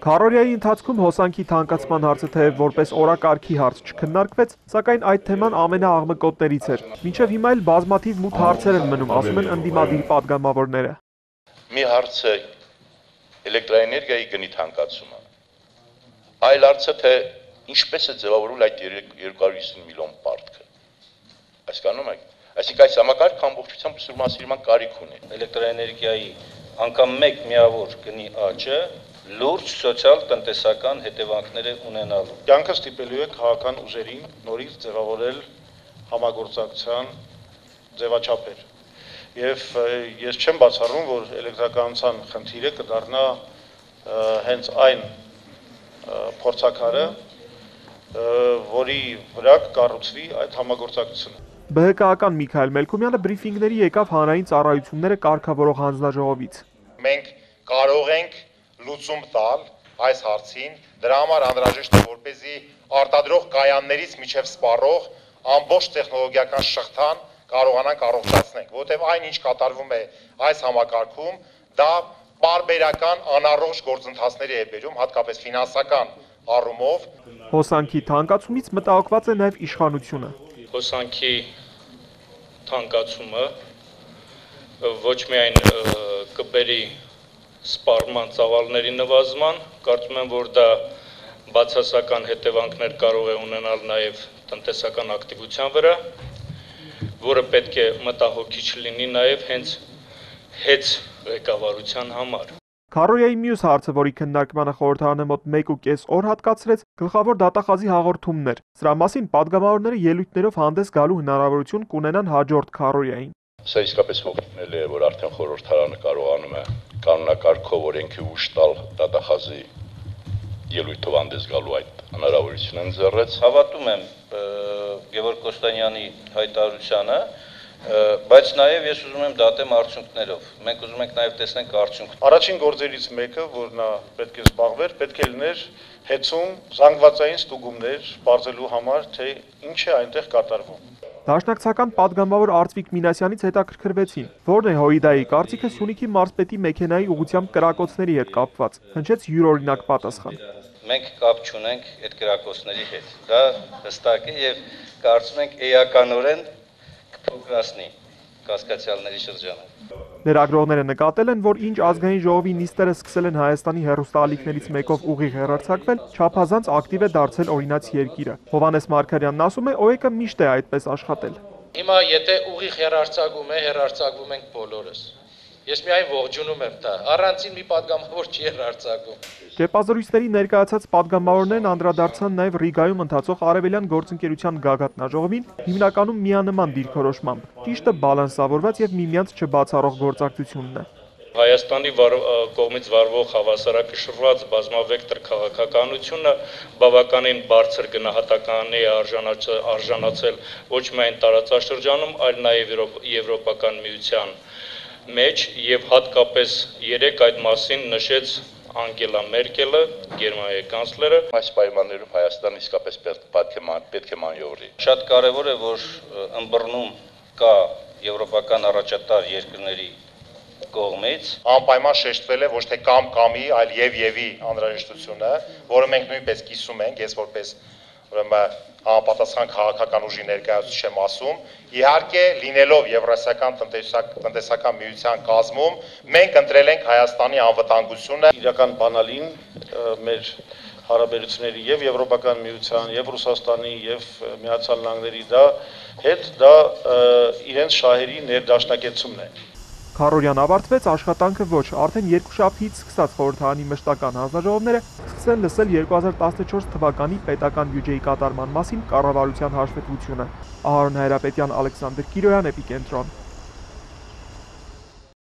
Քարորիայի ընթացքում հոսանքի թանկացման հարցը թեև որպես օրակարգի հարց չքննարկվեց, սակայն այդ թեման ամենաաղմկոտներից էր։ Մինչև հիմա էլ բազմաթիվ մութ հարցեր են մնում, ասում են ընդդիմադիր պատգամավորները։ Մի հարց է էլեկտրաէներգիայի գնի թանկացումը։ Այլ հարցը թե ինչպես է ձևավորվում այդ 250 միլիոն պարտքը։ Հասկանում եք։ Այսինքն այս համակարգը ամբողջությամբ ուսումնասիրման կարիք ունի։ Էլեկտրաէներգիայի անգամ մեկ միավոր գնի աճը լուրջ սոցիալ-տնտեսական հետևանքներ է ունենալու։ Կյանքը ստիպելու է քաղաքական ուժերին նորից ձևավորել համագործակցության ձևաչափեր։ Եվ ես չեմ բացառում, որ էլեկտրականության խնդիրը կդառնա հենց այն փորձաքարը, որի վրա կկառուցվի այդ համագործակցությունը։ ԲՀԿ-ական Միքայել Մելքումյանը բրիֆինգների եկավ հանրային ծառայությունները կարգավորող հանձնաժողովից։ Մենք կարող ենք լուծում տալ այս հարցին, դրա համար անհրաժեշտ է, որպեսզի արտադրող կայաններից միջև սպառող ամբողջ տեխնոլոգիական շղթան կարողանանք առողջացնել, որովհետև այն ինչ կատարվում է այս համակարգում, դա պարբերական անառողջ գործընթացների է բերում, հատկապես ֆինանսական առումով։ Հոսանքի թանկացումից մտահոգված է նաև իշխանությունը։ Հոսանքի թանկացումը ոչ միայն կբերի սպառման ծավալների նվազման, կարծում եմ, որ դա բացասական հետևանքներ կարող է ունենալ նաև տնտեսական ակտիվության վրա, որը պետք է մտահոգիչ լինի նաև հենց հետ ղեկավարության համար։ Քարորիայի մյուս հարցը, որի քննարկմանը խորհրդարանը մոտ 1.5 օր հատկացրեց, գլխավոր դատախազի հաղորդումն էր։ Սրա մասին պատգամավորները ելույթներով հանդես գալու հնարավորություն կունենան հաջորդ քարորիային։ Սա իսկապես ողջունել է, որ արդեն խորհրդարանը կարողանում է կանոնակարգով օրենքի ուժ տալ դատախազի ելույթով հանդես գալու այդ հնարավորությունը ընձեռեց։ Հավատում եմ Գևորգ Կոստանյանի հայտարարությանը, բայց նաև ես ուզում եմ դատեմ արդյունքներով։ Մենք ուզում ենք նաև տեսնենք արդյունք։ Առաջին գործերից մեկը, որ նա պետք է զբաղվեր, պետք է լիներ հեծում զանգվածային ստուգումներ բարձելու համար, թե ինչ է այնտեղ կատարվում։ Դաշնակցական պատգամավոր Արծվիկ Մինասյանից հետաքրքրվեցին, որն է Հոիդայի կարծիքը Սյունիքի մարզպետի մեքենայի ուղղությամբ կրակոցների հետ կապված, հնչեց յուրօրինակ պատասխան։ Մենք կապ չունենք այդ կրակոցների հետ։ Դա հստակ է եւ կարծում ենք էականորեն կփոքրացնի կասկածյալների շրջանը։ Լրագրողները նկատել են, որ ինչ ազգային ժողովի նիստերը սկսել են Հայաստանի հեռուստաալիքներից մեկով ուղիղ հեռարձակվել, չափազանց ակտիվ է դարձել օրինաց երկիրը։ Հովհաննես Մարգարյանն ասում է, ՕԵԿ-ը միշտ է այդպես աշխատել։ Հիմա եթե ուղիղ հեռարձակվում ենք բոլորս։ Ես միայն ողջունում եմ դա, առանցին մի պատգամավոր չի հեռարձակվում։ Կեպազրույցների ներկայացած պատգամավորներն անդրադարձան նաև Ռիգայում ընթացող արևելյան գործընկերության գագաթնաժողովին, հիմնականում միանման դիրքորոշմամբ, ճիշտը բալանսավորված եւ միմյանց չբացառող գործակցությունն է։ Հայաստանի կողմից վարվող հավասարակշռված բազմավեկտոր քաղաքականությունը բավականին բարձր գնահատականի է արժանացել ոչ միայն տարածաշրջանում, այլ նաև Եվրոպական միության մեջ եւ հատկապես երեք այդ մասին նշեց Անգելա Մերկելը, Գերմանիայի կանցլերը։ Այս պայմաններում Հայաստանը իսկապես պետք է մանյովրի։ Շատ կարևոր է, որ ըմբռնում կա եվրոպական առաջատար երկրների կողմից անպայման շեշտվել է ոչ թե կամ-կամի, այլ եւ-եւի անհրաժեշտությունը, որը մենք նույնպես կիսում ենք, ես որպես ուրեմն համապատասխան քաղաքական ուժի ներկայացուցիչ եմ ասում, իհարկե լինելով Եվրասիական տնտեսական միության կազմում, մենք ընտրել ենք Հայաստանի անվտանգությունը։ Իրական բանալին մեր հարաբերությունների եւ Եվրոպական միության, եւ Ռուսաստանի, եւ Միացյալ Նահանգների դա իրենց շահերի ներդաշնակեցումն է։ Քարորյան ավարտվեց, աշխատանքը ոչ, արդեն երկուշաբթիից սկսած խորհրդարանի մշտական հանձնաժողովները սկսեն լսել 2014 թվականի պետական բյուջեի կատարման մասին կառավարության հաշվետվությունը։ Ահարոն Հայրապետյան, Ալեքսանդր Կիրոյան, Էպիկենտրոն։